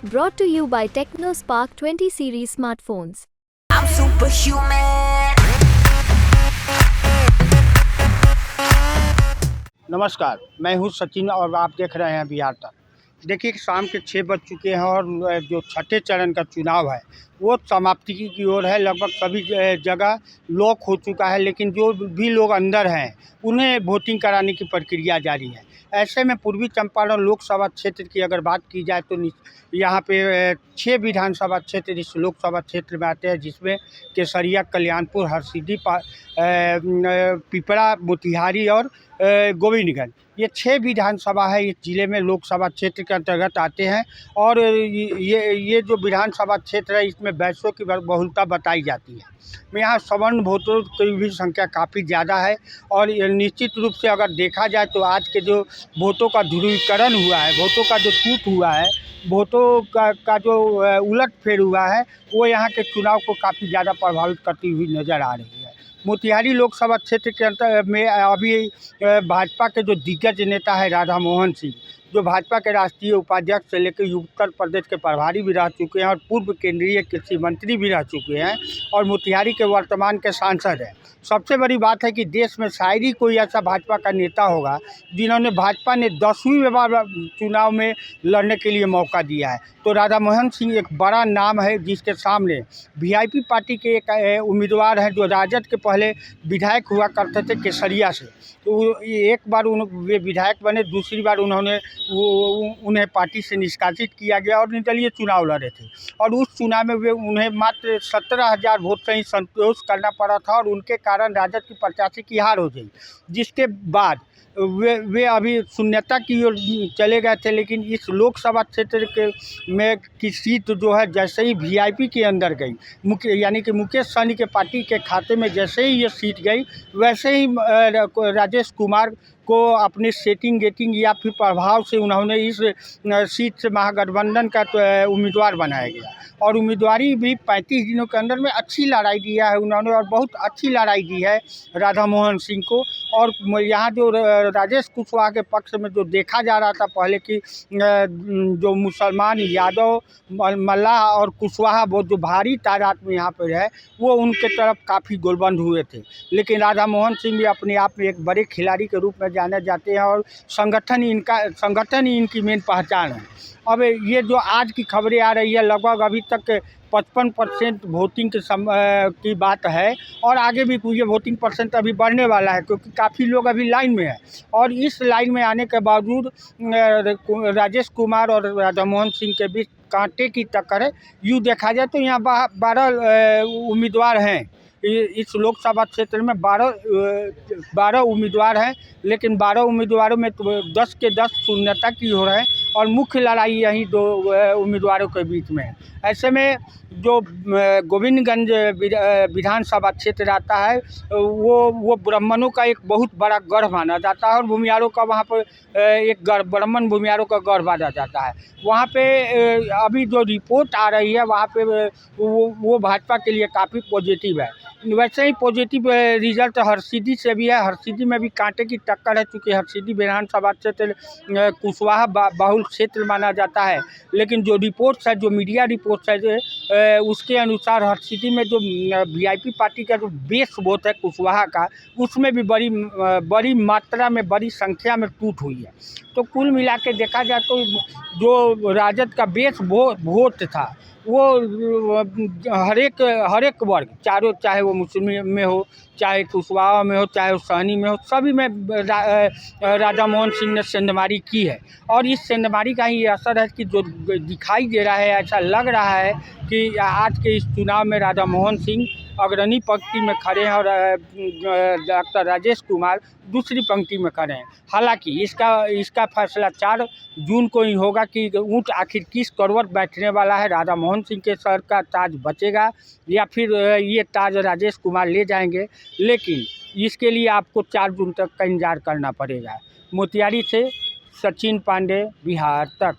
Brought to you by TechnoSpark 20 series smartphones. I'm superhuman. नमस्कार, मैं हूं सचिन और आप देख रहे हैं बिहार तक। देखिए शाम के 6 बज चुके हैं और जो छठे चरण का चुनाव है वो समाप्ति की ओर है। लगभग सभी जगह लॉक हो चुका है, लेकिन जो भी लोग अंदर हैं उन्हें वोटिंग कराने की प्रक्रिया जारी है। ऐसे में पूर्वी चंपारण लोकसभा क्षेत्र की अगर बात की जाए तो यहाँ पे 6 विधानसभा क्षेत्र इस लोकसभा क्षेत्र में आते हैं, जिसमें केसरिया, कल्याणपुर, हरसिद्धि, पिपरा, मोतिहारी और गोविंदगंज, ये 6 विधानसभा है इस ज़िले में लोकसभा क्षेत्र के अंतर्गत आते हैं। और ये जो विधानसभा क्षेत्र है इसमें वैश्यों की बहुलता बताई जाती है। यहाँ सवर्ण वोटरों की भी संख्या काफ़ी ज़्यादा है और निश्चित रूप से अगर देखा जाए तो आज के जो वोटों का ध्रुवीकरण हुआ है, वोटों का जो टूट हुआ है, वोटों का जो उलटफेर हुआ है, वो यहाँ के चुनाव को काफ़ी ज़्यादा प्रभावित करती हुई नज़र आ रही है। मोतिहारी लोकसभा क्षेत्र के अंतर में अभी भाजपा के जो दिग्गज नेता है राधा मोहन सिंह, जो भाजपा के राष्ट्रीय उपाध्यक्ष से लेकर उत्तर प्रदेश के प्रभारी भी रह चुके हैं और पूर्व केंद्रीय कृषि मंत्री भी रह चुके हैं और मोतिहारी के वर्तमान के सांसद हैं। सबसे बड़ी बात है कि देश में शायद ही कोई ऐसा भाजपा का नेता होगा जिन्होंने भाजपा ने 10वीं बार चुनाव में लड़ने के लिए मौका दिया है। तो राधा मोहन सिंह एक बड़ा नाम है, जिसके सामने वीआईपी पार्टी के एक उम्मीदवार हैं जो राजद के पहले विधायक हुआ करते थे केसरिया से। तो एक बार वे विधायक बने, दूसरी बार उन्हें पार्टी से निष्कासित किया गया और निर्दलीय चुनाव लड़े थे और उस चुनाव में उन्हें मात्र 17,000 वोट से ही संतोष करना पड़ा था और उनके कारण राजद की प्रत्याशी की हार हो गई, जिसके बाद वे अभी शून्यता की ओर चले गए थे। लेकिन इस लोकसभा क्षेत्र की सीट जो है जैसे ही वीआईपी के अंदर गई, यानी कि मुकेश सहनी के पार्टी के खाते में जैसे ही ये सीट गई, वैसे ही राजेश कुमार को अपनी सेटिंग या फिर प्रभाव से उन्होंने इस सीट से महागठबंधन का उम्मीदवार बनाया गया और उम्मीदवारी भी 35 दिनों के अंदर में अच्छी लड़ाई दिया है उन्होंने और बहुत अच्छी लड़ाई दी है राधा मोहन सिंह को। और यहाँ जो राजेश कुशवाहा के पक्ष में जो देखा जा रहा था पहले कि जो मुसलमान यादव, मल्लाह और कुशवाहा वो जो भारी तादाद में यहाँ पर है, वो उनके तरफ काफ़ी गोलबंद हुए थे। लेकिन राधा मोहन सिंह भी अपने आप में एक बड़े खिलाड़ी के रूप में जाने जाते हैं और संगठन ही इनकी मेन पहचान है। अब ये जो आज की खबरें आ रही है, लगभग अभी तक 55% वोटिंग की बात है और आगे भी ये वोटिंग परसेंट अभी बढ़ने वाला है, क्योंकि काफ़ी लोग अभी लाइन में है। और इस लाइन में आने के बावजूद राजेश कुमार और राधा मोहन सिंह के बीच कांटे की टक्कर है। यूँ देखा जाए तो यहाँ 12 उम्मीदवार हैं इस लोकसभा क्षेत्र में, 12 उम्मीदवार हैं, लेकिन 12 उम्मीदवारों में तो 10 के 10 शून्यता की हो रहे हैं और मुख्य लड़ाई यही 2 उम्मीदवारों के बीच में है। ऐसे में जो गोविंदगंज विधानसभा क्षेत्र आता है वो ब्राह्मणों का एक बहुत बड़ा गढ़ माना जाता है और भूमियारों का वहाँ पर एक ब्राह्मण भूमियारों का गढ़ माना जाता है। वहाँ पे अभी जो रिपोर्ट आ रही है वहाँ पे वो भाजपा के लिए काफ़ी पॉजिटिव है। वैसे ही पॉजिटिव रिजल्ट हरसिद्धि से भी है। हरसिद्धि में भी कांटे की टक्कर है, चूँकि हरसिद्धि विधानसभा क्षेत्र कुशवाहा बहुल क्षेत्र माना जाता है। लेकिन जो रिपोर्ट्स है, जो मीडिया रिपोर्ट्स है, उसके अनुसार हरसिद्धि में जो वीआईपी पार्टी का जो बेस वोट है कुशवाहा का, उसमें भी बड़ी मात्रा में, बड़ी संख्या में टूट हुई है। तो कुल मिला के देखा जाए तो जो राजद का बेस वोट था वो हर एक वर्ग, चाहे वो मुस्लिम में हो, चाहे कुशवाहा में हो, चाहे वो सहनी में हो, सभी में राधा मोहन सिंह ने सेंधमारी की है। और इस सेंधमारी का ही असर है कि जो दिखाई दे रहा है, ऐसा लग रहा है कि आज के इस चुनाव में राधा मोहन सिंह अग्रणी पंक्ति में खड़े हैं और डॉक्टर राजेश कुमार दूसरी पंक्ति में खड़े हैं। हालांकि इसका फैसला 4 जून को ही होगा कि ऊँट आखिर किस करवट बैठने वाला है, राधा मोहन सिंह के सर का ताज बचेगा या फिर ये ताज राजेश कुमार ले जाएंगे। लेकिन इसके लिए आपको 4 जून तक का इंतजार करना पड़ेगा। मोतिहारी से सचिन पांडे, बिहार तक।